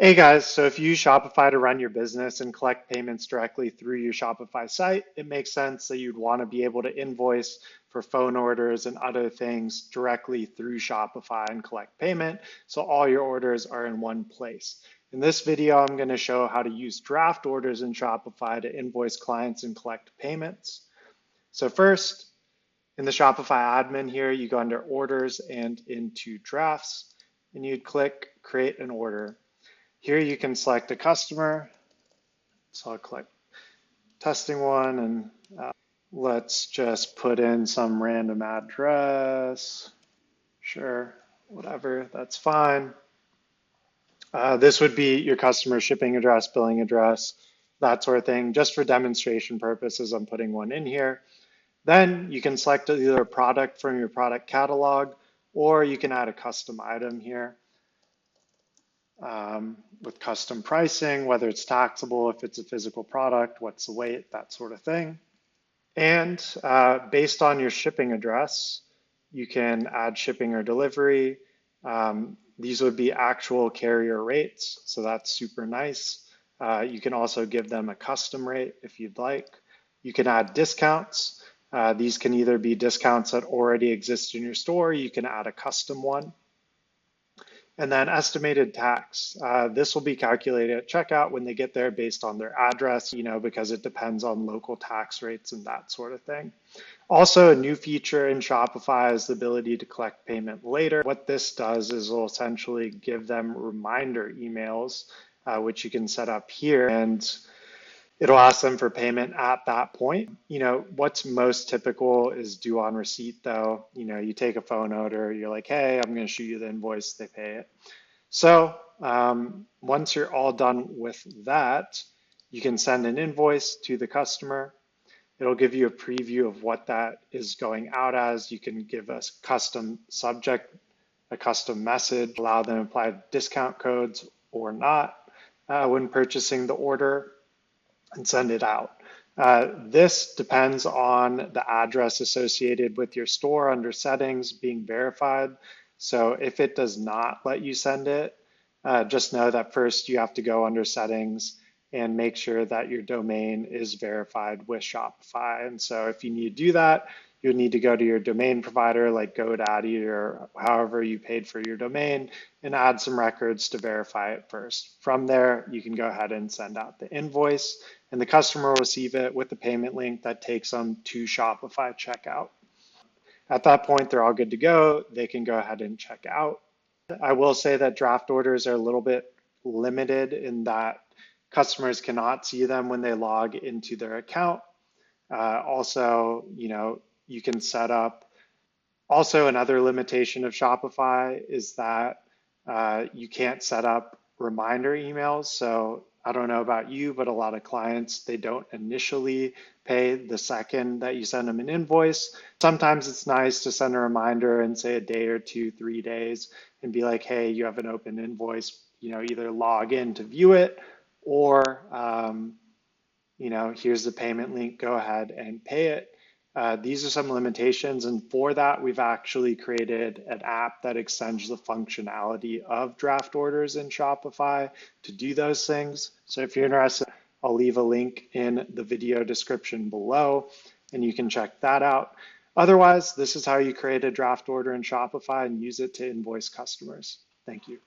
Hey guys, so if you use Shopify to run your business and collect payments directly through your Shopify site, it makes sense that you'd want to be able to invoice for phone orders and other things directly through Shopify and collect payment, so all your orders are in one place. In this video, I'm going to show how to use draft orders in Shopify to invoice clients and collect payments. So first, in the Shopify admin here, you go under orders and into drafts, and you'd click create an order. Here you can select a customer. So I'll click testing one and let's just put in some random address. Sure, whatever, that's fine. This would be your customer shipping address, billing address, that sort of thing. Just for demonstration purposes, I'm putting one in here. Then you can select either a product from your product catalog, or you can add a custom item here. With custom pricing, whether it's taxable, if it's a physical product, what's the weight, that sort of thing. And based on your shipping address, you can add shipping or delivery. These would be actual carrier rates, so that's super nice. You can also give them a custom rate if you'd like. You can add discounts. These can either be discounts that already exist in your store, or you can add a custom one. And then estimated tax. This will be calculated at checkout when they get there based on their address, because it depends on local tax rates and that sort of thing. Also, a new feature in Shopify is the ability to collect payment later. What this does is it'll essentially give them reminder emails, which you can set up here, and it'll ask them for payment at that point. What's most typical is due on receipt though. You take a phone order, you're like, hey, I'm going to shoot you the invoice, they pay it. So once you're all done with that, you can send an invoice to the customer. It'll give you a preview of what that is going out as. You can give a custom subject, a custom message, allow them to apply discount codes or not when purchasing the order, and send it out. This depends on the address associated with your store under settings being verified. So if it does not let you send it, just know that first you have to go under settings and make sure that your domain is verified with Shopify. And so if you need to do that, you'll need to go to your domain provider like GoDaddy or however you paid for your domain and add some records to verify it first. From there, you can go ahead and send out the invoice and the customer will receive it with the payment link that takes them to Shopify checkout. At that point, they're all good to go. They can go ahead and check out. I will say that draft orders are a little bit limited in that customers cannot see them when they log into their account. Also, you can set up. Also, another limitation of Shopify is that you can't set up reminder emails. So I don't know about you, but a lot of clients, they don't initially pay the second that you send them an invoice. Sometimes it's nice to send a reminder and say a day or 2, 3 days and be like, hey, you have an open invoice, either log in to view it or, here's the payment link, go ahead and pay it. These are some limitations, and for that, we've actually created an app that extends the functionality of draft orders in Shopify to do those things. So if you're interested, I'll leave a link in the video description below, and you can check that out. Otherwise, this is how you create a draft order in Shopify and use it to invoice customers. Thank you.